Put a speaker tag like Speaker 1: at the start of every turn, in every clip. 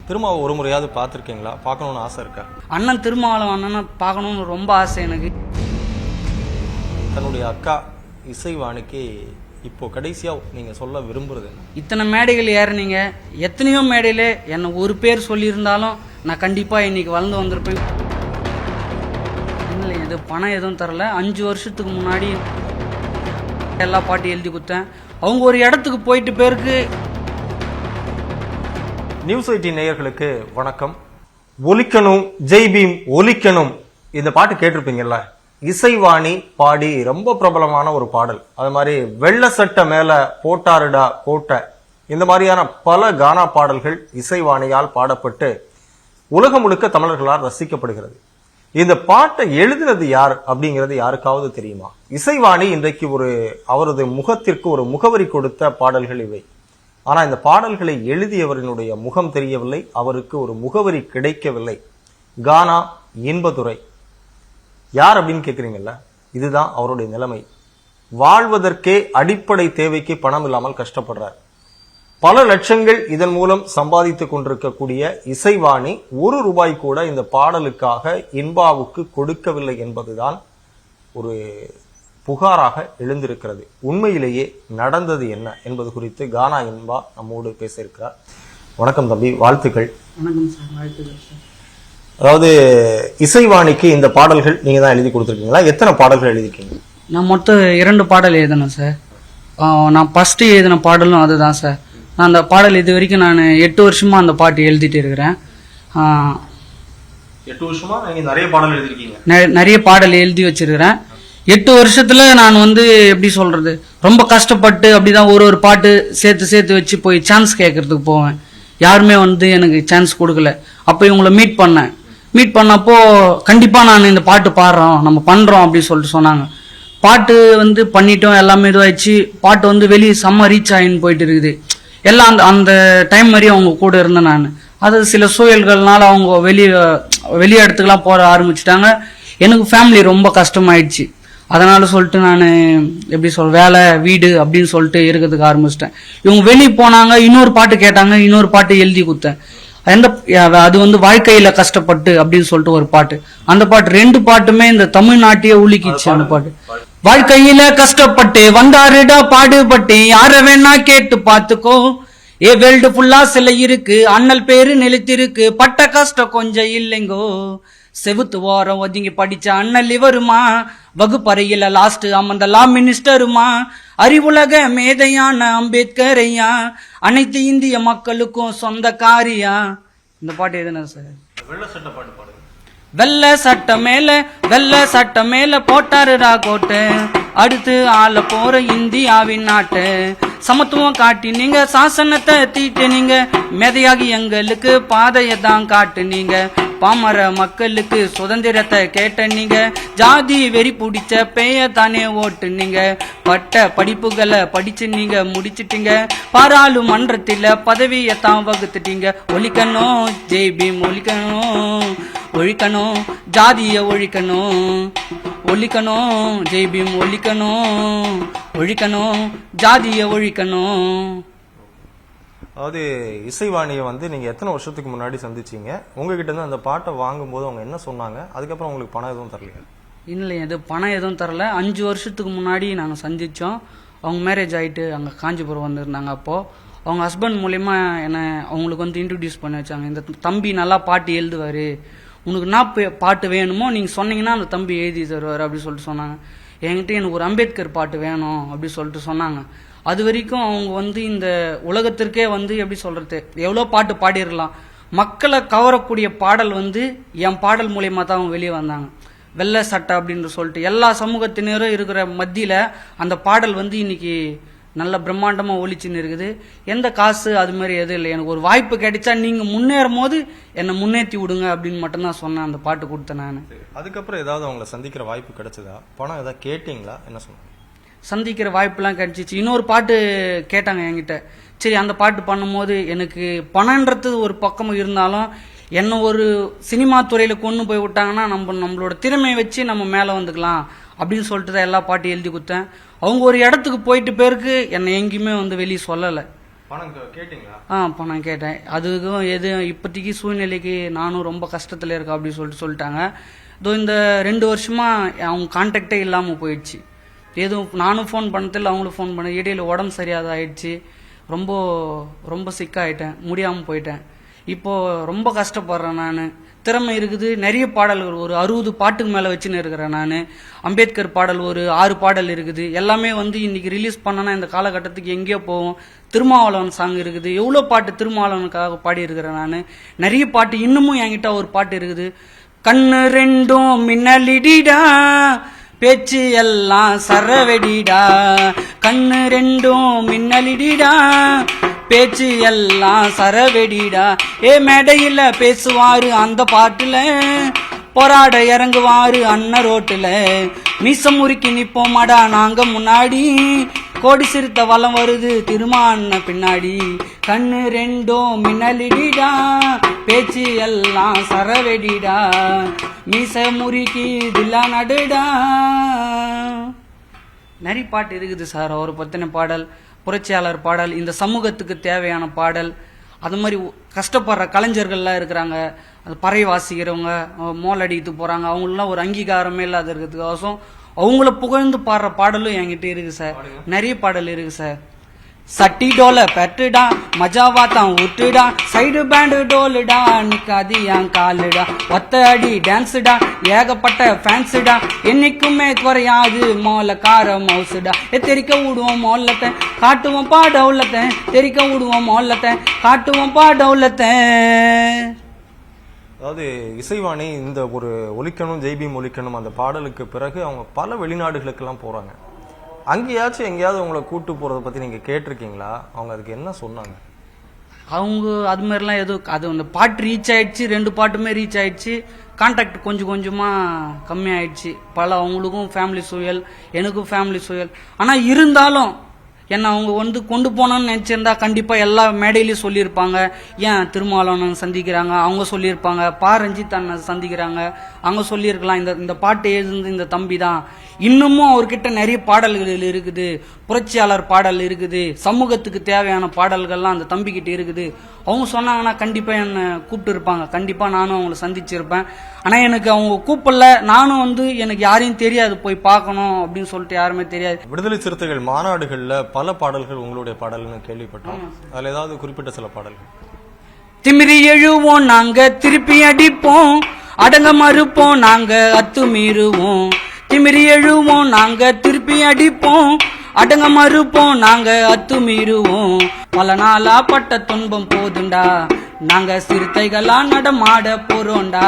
Speaker 1: திருமாவை ஒரு முறையாவது பார்த்துருக்கீங்களா? பார்க்கணுன்னு ஆசை இருக்கா?
Speaker 2: அண்ணன் திருமாவளவன் அண்ணனை பார்க்கணுன்னு ரொம்ப ஆசை எனக்கு.
Speaker 1: தன்னுடைய அக்கா இசைவாணிக்கு இப்போ கடைசியா நீங்க சொல்ல விரும்புறது என்ன?
Speaker 2: இத்தனை மேடைகள் ஏறினீங்க, எத்தனையோ மேடையில என்னை ஒரு பேர் சொல்லியிருந்தாலும் நான் கண்டிப்பா இன்னைக்கு வளர்ந்து வந்திருப்பேன். இல்லை, இது பணம் எதுவும் தரல. 5 வருஷத்துக்கு முன்னாடி எல்லா பாட்டும் எழுதி கொடுத்தேன். அவங்க ஒரு இடத்துக்கு போயிட்டு பேருக்கு.
Speaker 1: நியூஸ் 18 நேயர்களுக்கு வணக்கம். ஒலிக்கணும் ஜெய் பீம் ஒலிக்கணும், இந்த பாட்டு கேட்டிருப்பீங்கல்ல. இசைவாணி பாடி ரொம்ப பிரபலமான ஒரு பாடல். அது மாதிரி வெள்ள சட்ட மேல போட்டாருடா கோட்டை, இந்த மாதிரியான பல கானா பாடல்கள் இசைவாணியால் பாடப்பட்டு உலகம் முழுக்க தமிழர்களால் ரசிக்கப்படுகிறது. இந்த பாட்டை எழுதினது யார் அப்படிங்கிறது யாருக்காவது தெரியுமா? இசைவாணி இன்றைக்கு அவரது முகத்திற்கு ஒரு முகவரி கொடுத்த பாடல்கள் இவை. ஆனா இந்த பாடல்களை எழுதியவரினுடைய முகம் தெரியவில்லை, அவருக்கு ஒரு முகவரி கிடைக்கவில்லை. கானா இன்பதுரை யார் அப்படின்னு கேக்குறீங்கல்ல, இதுதான் அவருடைய நிலைமை. வாழ்வதற்கே அடிப்படை தேவைக்கு பணம் இல்லாமல் கஷ்டப்படுறார். பல லட்சங்கள் இதன் மூலம் சம்பாதித்துக் கொண்டிருக்கக்கூடிய இசைவாணி ₹1 கூட இந்த பாடலுக்காக இன்பாவுக்கு கொடுக்கவில்லை என்பதுதான் ஒரு புகாராக எழுந்திருக்கிறது. உண்மையிலேயே நடந்தது என்ன என்பது குறித்து கானா இன்பா நம்மோடு பேச இருக்கிறார். வணக்கம் தம்பி, வாழ்த்துக்கள்.
Speaker 2: வணக்கம் சார், வாழ்த்துக்கள் சார்.
Speaker 1: அதாவது இசைவாணிக்கு இந்த பாடல்கள் நீங்க தான் எழுதி கொடுத்துருக்கீங்களா? எத்தனை பாடல்கள் எழுதிருக்கீங்க?
Speaker 2: நான் மொத்தம் 2 பாடல் எழுதினேன் சார். நான் ஃபர்ஸ்ட் எழுதின பாடலும் அதுதான் சார். நான் அந்த பாடல் இது வரைக்கும் நான் 8 வருஷமா அந்த பாட்டு எழுதிட்டு இருக்கிறேன்.
Speaker 1: 8 வருஷமா நீங்க நிறைய பாடல் எழுதிருக்கீங்க?
Speaker 2: நிறைய பாடல் எழுதி வச்சிருக்கிறேன். 8 வருஷத்துல நான் எப்படி சொல்றது, ரொம்ப கஷ்டப்பட்டு அப்படிதான் ஒரு பாட்டு சேர்த்து வச்சு போய் சான்ஸ் கேட்கறதுக்கு போவேன். யாருமே எனக்கு சான்ஸ் கொடுக்கல. அப்போ இவங்களை மீட் பண்ணப்போ கண்டிப்பா நான் இந்த பாட்டு பாடுறோம், நம்ம பண்றோம் அப்படின்னு சொல்லிட்டு சொன்னாங்க. பாட்டு பண்ணிட்டோம், எல்லாமே இதுவாயிடுச்சு. பாட்டு வெளியே செம்ம ரீச் ஆகின்னு போயிட்டு இருக்குது. எல்லாம் அந்த டைம் மாதிரி அவங்க கூட இருந்தேன் நான். அது சில சூழல்கள்னால அவங்க வெளியே இடத்துக்குலாம் போற ஆரம்பிச்சுட்டாங்க. எனக்கு ஃபேமிலி ரொம்ப கஷ்டமாயிடுச்சு. அதனால சொல்லிட்டு நான் எப்படி வேலை வீடு அப்படின்னு சொல்லிட்டு இருக்கிறதுக்கு ஆரம்பிச்சிட்டேன். இவங்க வெளியே போனாங்க, இன்னொரு பாட்டு கேட்டாங்க, இன்னொரு பாட்டு எழுதி கொடுத்தேன். அது வாழ்க்கையில கஷ்டப்பட்டு அப்படின்னு சொல்லிட்டு ஒரு பாட்டு. அந்த பாட்டு 2 பாட்டுமே இந்த தமிழ்நாட்டையே உலுக்கிச்சு. அந்த பாட்டு வாழ்க்கையில கஷ்டப்பட்டு வந்தாருடா பாடுபட்டு, யார வேணா கேட்டு பாத்துக்கோ, வேர்ல்டு ஃபுல்லா சில இருக்கு, அண்ணல் பேரு நிலைத்திருக்கு, பட்ட கஷ்டம் கொஞ்சம் இல்லைங்கோ, செவுத்து ஓரம் ஒதுங்கி படிச்ச அண்ணல் இவருமா, வகுப்பறையில லாஸ்ட் அமர்ந்த லா மினிஸ்டருமா, அறிவுலக மேதையான அம்பேத்கரையா, அனைத்து இந்திய மக்களுக்கும் சொந்த காரியா. இந்த பாட்டு எதுனா சார்?
Speaker 1: வெள்ள சட்ட பாட்டு பாடுங்க.
Speaker 2: வெள்ள சட்ட மேல போட்டாருடா கோட்டை, அடுத்து ஆள போற இந்தியாவின் நாட்டை, சமத்துவம் காட்டினீங்க, சாசனத்தை தீட்டினீங்க, மேதையாகி எங்களுக்கு பாதையை தான் காட்டுனீங்க, பாமர மக்களுக்கு சுதந்திரத்தை கேட்டனீங்க, ஜாதி வெறி பிடிச்ச பேய தானே ஓட்டுனீங்க, பட்ட படிப்புகளை படிச்சு நீங்க முடிச்சிட்டீங்க, பாராளுமன்றத்தில பதவியத்தான் வகுத்துட்டீங்க. ஒழிக்கணும் ஜெய் பீம் ஒழிக்கணும், ஒழிக்கணும் ஜாதிய ஒழிக்கணும், ஒழிக்கணும் ஜெய் பீம் ஒழிக்கணும், ஒழிக்கணும் ஜாதிய ஒழிக்கணும்.
Speaker 1: அதாவது இசைவாணியை நீங்க எத்தனை வருஷத்துக்கு முன்னாடி சந்திச்சீங்க? உங்ககிட்ட இருந்து அந்த பாட்டை வாங்கும் போது அவங்க என்ன சொன்னாங்க? அதுக்கப்புறம் உங்களுக்கு பணம் எதுவும் தரலையா?
Speaker 2: இல்லை, இது பணம் எதுவும் தரல. 5 வருஷத்துக்கு முன்னாடி நாங்கள் சந்திச்சோம். அவங்க மேரேஜ் ஆகிட்டு அங்கே காஞ்சிபுரம் வந்திருந்தாங்க. அப்போது அவங்க ஹஸ்பண்ட் மூலயமா என்னை அவங்களுக்கு இன்ட்ரடியூஸ் பண்ணி வச்சாங்க. இந்த தம்பி நல்லா பாட்டு எழுதுவார், உனக்கு என்ன பாட்டு வேணுமோ நீங்கள் சொன்னீங்கன்னா அந்த தம்பி எழுதி தருவார் அப்படி சொல்லிட்டு சொன்னாங்க. என்கிட்ட எனக்கு ஒரு அம்பேத்கர் பாட்டு வேணும் அப்படி சொல்லிட்டு சொன்னாங்க. அது வரைக்கும் அவங்க இந்த உலகத்திற்கே எப்படி சொல்றது, எவ்வளோ பாட்டு பாடிடலாம், மக்களை கவரக்கூடிய பாடல் என் பாடல் மூலியமா தான் அவங்க வெளியே வந்தாங்க. வெள்ளை சட்டை அப்படின்னு சொல்லிட்டு எல்லா சமூகத்தினரும் இருக்கிற மத்தியில அந்த பாடல் இன்னைக்கு நல்ல பிரம்மாண்டமா ஒலிச்சுன்னு இருக்குது. எந்த காசு அது மாதிரி எதுவும் இல்லை. எனக்கு ஒரு வாய்ப்பு கிடைச்சா நீங்க முன்னேறும் போது என்னை முன்னேற்றி விடுங்க அப்படின்னு மட்டும்தான் சொன்னேன். அந்த பாட்டு கொடுத்தேன் நான்.
Speaker 1: அதுக்கப்புறம் ஏதாவது அவங்களை சந்திக்கிற வாய்ப்பு கிடைச்சதா? பணம் ஏதாவது கேட்டீங்களா? என்ன சொன்னாங்க?
Speaker 2: சந்திக்கிற வாய்ப்புலாம் கிடைச்சிச்சு. இன்னொரு பாட்டு கேட்டாங்க என்கிட்ட. சரி, அந்த பாட்டு பண்ணும்போது எனக்கு பணன்றது ஒரு பக்கம் இருந்தாலும் என்ன ஒரு சினிமா துறையில கொண்டு போய் விட்டாங்கன்னா நம்மளோட திறமையை வச்சு நம்ம மேலே வந்துக்கலாம் அப்படின்னு சொல்லிட்டு தான் எல்லா பாட்டும் எழுதி கொடுத்தேன். அவங்க ஒரு இடத்துக்கு போயிட்டு பேருக்கு என்னை எங்கேயுமே வெளியே சொல்லலை.
Speaker 1: பணம் கேட்டீங்களா?
Speaker 2: அப்போ நான் கேட்டேன். அதுக்கும் எது இப்போதைக்கு சூழ்நிலைக்கு நானும் ரொம்ப கஷ்டத்தில் இருக்கேன் அப்படி சொல்லிட்டாங்க. இதோ இந்த 2 வருஷமா அவங்க கான்டாக்டே இல்லாமல் போயிடுச்சு. எதுவும் நானும் ஃபோன் பண்ணதில்லை, அவங்களும் ஃபோன் பண்ண. இடையில உடம்பு சரியாத ஆயிடுச்சு. ரொம்ப ரொம்ப சிக்காயிட்டேன், முடியாமல் போயிட்டேன். இப்போ ரொம்ப கஷ்டப்படுறேன். நான் திறமை இருக்குது, நிறைய பாடல்கள் ஒரு 60 பாட்டுக்கு மேலே வச்சுன்னு இருக்கிறேன். நான் அம்பேத்கர் பாடல் ஒரு 6 பாடல் இருக்குது. எல்லாமே வந்து இன்னைக்கு ரிலீஸ் பண்ணனா இந்த காலகட்டத்துக்கு எங்கேயோ போவோம். திருமாவளவன் சாங் இருக்குது, எவ்வளோ பாட்டு திருமாவளவனுக்காக பாடி இருக்கிறேன். நான் நிறைய பாட்டு இன்னமும் என்கிட்ட ஒரு பாட்டு இருக்குது. கண்ணு ரெண்டும் மின்னலிடிடா, பேச்சு எல்லாம் சரவெடிடா. கண்ணு ரெண்டும் மின்னலிடிடா, பேச்சு எல்லாம் சரவெடிடா. மேடையில பேசுவாரு அந்த பாட்டுல, போராட இறங்குவாரு அண்ணன் ரோட்டுல. மீசம் முறுக்கி நிப்போமாடா நாங்க முன்னாடி, கோடி சிறுத்த வளம் வருது திருமான பின்னாடி. கண்ணு ரெண்டும் மின்னலிடிடா, பேச்சு எல்லாம் சரவெடிடா. மீச முறுக்கி தில்லா நடுடா. நிறைய பாட்டு இருக்குது சார். அவரை பத்தின பாடல், புரட்சியாளர் பாடல், இந்த சமூகத்துக்கு தேவையான பாடல். அது மாதிரி கஷ்டப்படுற கலைஞர்கள்லாம் இருக்கிறாங்க, அது பறை வாசிக்கிறவங்க, மோல் அடித்து போறாங்க, அவங்களெலாம் ஒரு அங்கீகாரமே இல்லாத இருக்கிறதுக்கோசம் அவங்கள புகழ்ந்து பாடுற பாடலும் என்கிட்ட இருக்கு சார். நிறைய பாடல் இருக்கு சார். சட்டி டோல பெட்டுடா, மஜாவா தான் விட்டுடா, சைடு பேண்டு டோலுடா, நிக்காது என் காலுடா, ஒத்த அடி டான்ஸுடா, ஏகப்பட்ட ஃபேன்ஸுடா, என்னைக்குமே குறையாது மோல கார மவுசுடா. தெரிக்க விடுவோம் மோல்லத்தை, காட்டுவோம் பா டவுலத்தை, தெரிக்க விடுவோம் மோல்லத்தை, காட்டுவோம் பா டவுலத்தை.
Speaker 1: அதாவது இசைவாணி இந்த ஒரு ஒலிக்கணும் ஜெய்பீம் ஒலிக்கணும் அந்த பாடலுக்கு பிறகு அவங்க பல வெளிநாடுகளுக்கெல்லாம் போறாங்க. அங்கேயாச்சும் எங்கேயாவது உங்களை கூட்டு போறதை பத்தி நீங்க கேட்டிருக்கீங்களா? அவங்க அதுக்கு என்ன சொன்னாங்க?
Speaker 2: அவங்க அது மாதிரிலாம் எதுவும், அது அந்த பாட்டு ரீச் ஆயிடுச்சு, 2 பாட்டுமே ரீச் ஆயிடுச்சு. கான்டாக்ட் கொஞ்சம் கொஞ்சமா கம்மி ஆயிடுச்சு. அவங்களுக்கும் ஃபேமிலி சூழல், எனக்கும் ஃபேமிலி சூழல். ஆனா இருந்தாலும் என்ன அவங்க வந்து கொண்டு போனோம்னு நினைச்சிருந்தா கண்டிப்பா எல்லா மேடையிலயும் சொல்லியிருப்பாங்க. ஏன் திருமாவளவன் சந்திக்கிறாங்க, அவங்க சொல்லியிருப்பாங்க. ரஞ்சித் அண்ணன் சந்திக்கிறாங்க, அவங்க சொல்லியிருக்கலாம். இந்த பாட்டு எழுதுந்து இந்த தம்பி தான். இன்னமும் அவர்கிட்ட நிறைய பாடல்கள் இருக்குது, புரட்சியாளர் பாடல் இருக்குது, சமூகத்துக்கு தேவையான பாடல்கள்லாம் அந்த தம்பி கிட்ட இருக்குது. அவங்க சொன்னாங்கன்னா கண்டிப்பா என்ன கூப்பிட்டு இருப்பாங்க. கண்டிப்பா நானும் அவங்கள சந்திச்சிருப்பேன். ஆனா எனக்கு அவங்க கூப்பிடல. நானும் வந்து எனக்கு யாரையும் தெரியாது, போய் பார்க்கணும் அப்படின்னு சொல்லிட்டு யாருமே தெரியாது.
Speaker 1: விடுதலை சிறுத்தைகள் மாநாடுகள்ல பல பாடல்கள் உங்களுடைய பாடல்னு கேள்விப்பட்டோம். அதுல ஏதாவது குறிப்பிட்ட சில பாடல்கள்?
Speaker 2: திமிரி எழுவோம் நாங்க திருப்பி அடிப்போம், அடங்க மறுப்போம் நாங்க அத்துமீறுவோம். திமிரி எழுவோம் நாங்க திருப்பி அடிப்போம், அடங்க மறுப்போம் நாங்க அத்துமீறுவோம். பல நாளா பட்ட துன்பம் போதுண்டா, நாங்க சிறுத்தைகளா நடமாட போறோண்டா.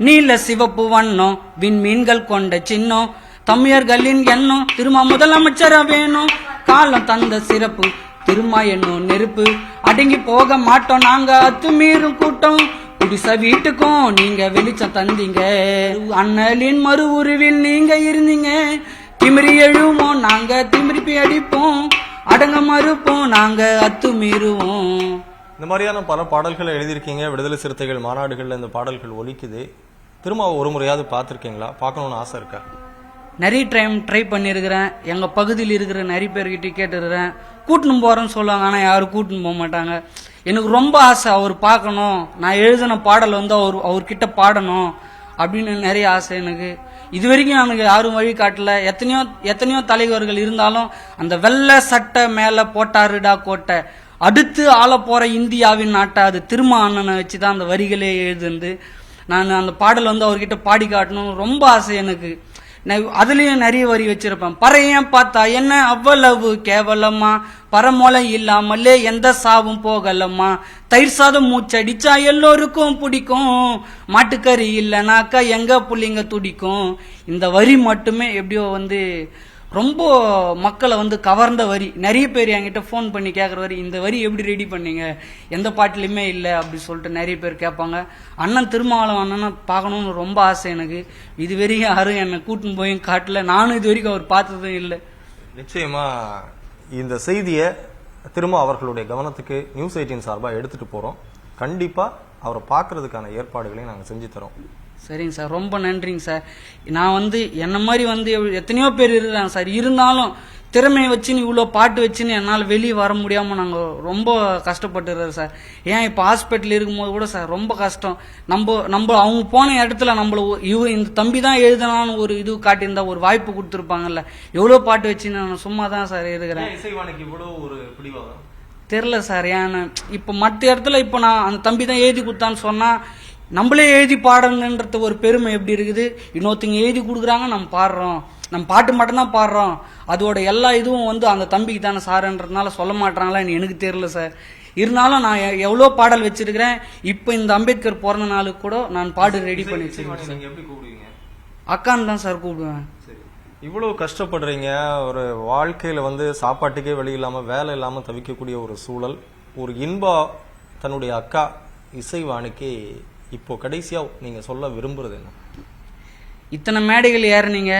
Speaker 2: நீல சிவப்பு வண்ணம் விண்மீன்கள் கொண்ட சின்னம், தமிழர்களின் எண்ணம் திரும்ப முதலமைச்சரா வேணும். காலம் தந்த சிறப்பு திரும்ப என்னும் நெருப்பு, அடங்கி போக மாட்டோம் நாங்க அத்துமீறும் கூட்டம். குடிச வீட்டுக்கும் நீங்க வெளிச்சம் தந்தீங்க, அண்ணலின் மறு உருவில் நீங்க இருந்தீங்க. திமிரி எழுவோம் நாங்க திமிரிப்பி அடிப்போம், அடங்க மறுப்போம் நாங்க அத்துமீறுவோம்.
Speaker 1: இந்த மாதிரியான பல பாடல்களை எழுதியிருக்கீங்க. விடுதலை சிறுத்தைகள் மாநாடுகள்ல இந்த பாடல்கள் ஒலிக்குது. திரும்ப ஒரு முறையாவது பார்த்துருக்கீங்களா? பார்க்கணும்னு ஆசை இருக்கா?
Speaker 2: நிறைய டைம் ட்ரை பண்ணியிருக்கிறேன். எங்கள் பகுதியில் இருக்கிற நிறைய பேர்கிட்ட கேட்டுருக்கிறேன். கூட்டின்னு போகிறேன்னு சொல்லுவாங்க, ஆனால் யாரும் கூட்டின்னு போக மாட்டாங்க. எனக்கு ரொம்ப ஆசை அவர் பார்க்கணும், நான் எழுதின பாடல் வந்து அவர்கிட்ட பாடணும் அப்படின்னு நிறைய ஆசை எனக்கு. இது வரைக்கும் எனக்கு யாரும் வழி காட்டல. எத்தனையோ தலைவர்கள் இருந்தாலும் அந்த வெள்ளை சட்டை மேலே போட்டாருடா கோட்டை, அடுத்து ஆள போற இந்தியாவின் நாட்டை, அது திரும்ப அண்ணனை வச்சுதான் அந்த வரிகளே எழுதுந்து. நான் அந்த பாடல் வந்து அவர்கிட்ட பாடி காட்டணும் ரொம்ப ஆசை எனக்கு. அதுலயும் நிறைய வரி வச்சிருப்பேன். பறையன் பார்த்தா என்ன அவ்வளவு கேவலமா, பரமொலை இல்லாமலே எந்த சாவும் போகலம்மா. தயிர் சாதம் மூச்சடிச்சா எல்லோருக்கும் பிடிக்கும், மாட்டுக்கறி இல்லைனாக்கா எங்க புள்ளிங்க துடிக்கும். இந்த வரி மட்டுமே எப்படியோ வந்து ரொம்ப மக்களை வந்து கவர்ந்த வரி. நிறைய பேர் என்கிட்ட ஃபோன் பண்ணி கேட்குற வரி, இந்த வரி எப்படி ரெடி பண்ணீங்க, எந்த பாட்டிலுமே இல்லை அப்படி சொல்லிட்டு நிறைய பேர் கேட்பாங்க. அண்ணன் திருமாவளவன் அண்ணனை பார்க்கணும்னு ரொம்ப ஆசை எனக்கு. இது வரைக்கும் யாரும் என்னை கூட்டின்னு போயும் காட்டல, நானும் இது வரைக்கும் அவர் பார்த்ததும் இல்லை.
Speaker 1: நிச்சயமா இந்த செய்தியை திரும்ப அவர்களுடைய கவனத்துக்கு நியூஸ் 18 சார்பாக எடுத்துட்டு போறோம். கண்டிப்பா அவரை பார்க்கறதுக்கான ஏற்பாடுகளையும் நாங்கள் செஞ்சு தரோம்.
Speaker 2: சரிங்க சார், ரொம்ப நன்றிங்க சார். நான் வந்து என்ன மாதிரி வந்து எத்தனையோ பேர் இருக்கிறாங்க சார். இருந்தாலும் திறமையை வச்சுன்னு இவ்வளோ பாட்டு வச்சுன்னு என்னால் வெளியே வர முடியாமல் நாங்கள் ரொம்ப கஷ்டப்பட்டுறோம் சார். ஏன் இப்போ ஹாஸ்பிட்டல் இருக்கும்போது கூட சார் ரொம்ப கஷ்டம். நம்ம அவங்க போன இடத்துல இந்த தம்பி தான் எழுதினான்னு ஒரு இது காட்டியிருந்தா ஒரு வாய்ப்பு கொடுத்துருப்பாங்கல்ல. எவ்வளோ பாட்டு வச்சு நான் சும்மா தான் சார் எழுதுகிறேன்.
Speaker 1: இசைவாணிக்கு இவ்வளோ ஒரு பிடிவாதம்
Speaker 2: தெரில சார். ஏன்னு இப்போ மற்ற இடத்துல இப்போ நான் அந்த தம்பி தான் எழுதி கொடுத்தான்னு சொன்னால் நம்மளே எழுதி பாடணுன்றது ஒரு பெருமை எப்படி இருக்குது. இன்னொருத்தங்க எழுதி கொடுக்குறாங்க, நம்ம பாடுறோம், நம்ம பாட்டு மட்டும்தான் பாடுறோம், அதோட எல்லா இதுவும் வந்து அந்த தம்பிக்கு தானே சாருன்றதுனால சொல்ல மாட்டாங்களான்னு எனக்கு தெரியல சார். இருந்தாலும் நான் எவ்வளோ பாடல் வச்சிருக்கிறேன். இப்போ இந்த அம்பேத்கர் பிறந்த நாளுக்கு கூட நான் பாடு ரெடி பண்ணி வச்சிருக்கேன் சார்.
Speaker 1: எப்படி கூப்பிடுவீங்க?
Speaker 2: அக்கான்னு தான் சார் கூப்பிடுவேன்.
Speaker 1: இவ்வளவு கஷ்டப்படுறீங்க, ஒரு வாழ்க்கையில வந்து சாப்பாட்டுக்கே வழி இல்லாம வேலை இல்லாம தவிக்கக்கூடிய ஒரு சூழல். ஒரு இன்பா தன்னுடைய அக்கா இசைவாணிக்கு இப்போ கடைசியா நீங்க சொல்ல விரும்புறது என்ன?
Speaker 2: இத்தனை மேடைகள் ஏறினீங்க,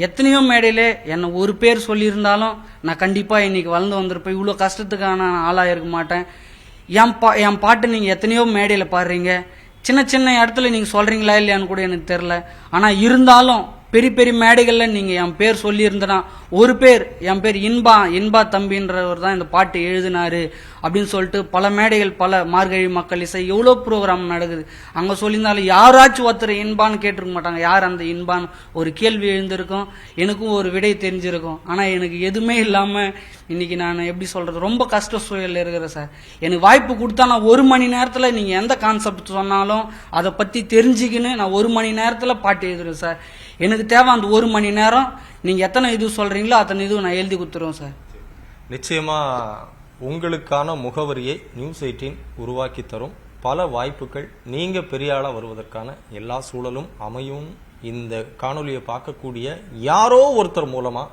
Speaker 2: எத்தனையோ மேடையில என்னை ஒரு பேர் சொல்லியிருந்தாலும் நான் கண்டிப்பா இன்னைக்கு வளர்ந்து வந்திருப்பேன். இவ்வளோ கஷ்டத்துக்கான நான் ஆளாக இருக்க மாட்டேன். என் பாட்டு நீங்க எத்தனையோ மேடையில பாடுறீங்க, சின்ன சின்ன இடத்துல நீங்க சொல்றீங்களா இல்லையான்னு கூட எனக்கு தெரியல. ஆனா இருந்தாலும் பெரிய பெரிய மேடைகள்ல நீங்க என் பேர் சொல்லி இருந்தனா, ஒரு பேர் என் பேர் இன்பா தம்பின்றவர் தான் இந்த பாட்டு எழுதினாரு அப்படின்னு சொல்லிட்டு பல மேடைகள், பல மார்கழி மக்கள் இசை எவ்வளோ ப்ரோக்ராம் நடக்குது, அங்க சொல்லியிருந்தாலும் யாராச்சும் ஒருத்தர் இன்பான்னு கேட்டிருக்க மாட்டாங்க. யார் அந்த இன்பான்னு ஒரு கேள்வி எழுந்திருக்கும், எனக்கும் ஒரு விடை தெரிஞ்சிருக்கும். ஆனா எனக்கு எதுவுமே இல்லாம இன்னைக்கு நான் எப்படி சொல்றது, ரொம்ப கஷ்ட சூழல் இருக்கிறேன் சார். எனக்கு வாய்ப்பு கொடுத்தா நான் 1 மணி நேரத்துல நீங்க எந்த கான்செப்ட் சொன்னாலும் அதை பத்தி தெரிஞ்சுக்கின்னு நான் 1 மணி நேரத்துல பாட்டு எழுதுறேன் சார். எனக்கு தேவை அந்த 1 மணி நேரம். நீங்க எத்தனை இது சொல்றீங்களோ அத்தனை இது நான் எழுதி கொடுத்துருவேன் சார்.
Speaker 1: நிச்சயமா உங்களுக்கான முகவரியை நியூஸ் 18 உருவாக்கி தரும். பல வாய்ப்புகள், நீங்க பெரிய ஆளா வருவதற்கான எல்லா சூழலும் அமையும். இந்த காணொலியை பார்க்கக்கூடிய யாரோ ஒருத்தர் மூலமா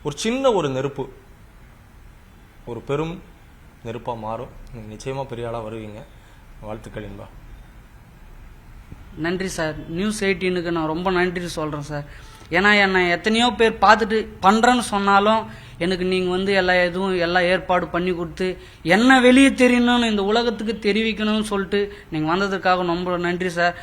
Speaker 1: ஒரு சின்ன ஒரு நெருப்பு ஒரு பெரும் நெருப்பா மாறும். நீங்க நிச்சயமா பெரிய ஆளா வருவீங்க. வாழ்த்துக்கள் இன்பா.
Speaker 2: நன்றி சார். நியூஸ் 18க்கு நான் ரொம்ப நன்றி சொல்றேன் சார். ஏன்னா என்னை எத்தனையோ பேர் பார்த்துட்டு பண்றேன்னு சொன்னாலும் எனக்கு நீங்க வந்து எல்லா ஏற்பாடு பண்ணி கொடுத்து என்ன வெளியே தெரியணும்னு இந்த உலகத்துக்கு தெரிவிக்கணும்னு சொல்லிட்டு நீங்க வந்ததுக்காக ரொம்ப நன்றி சார்.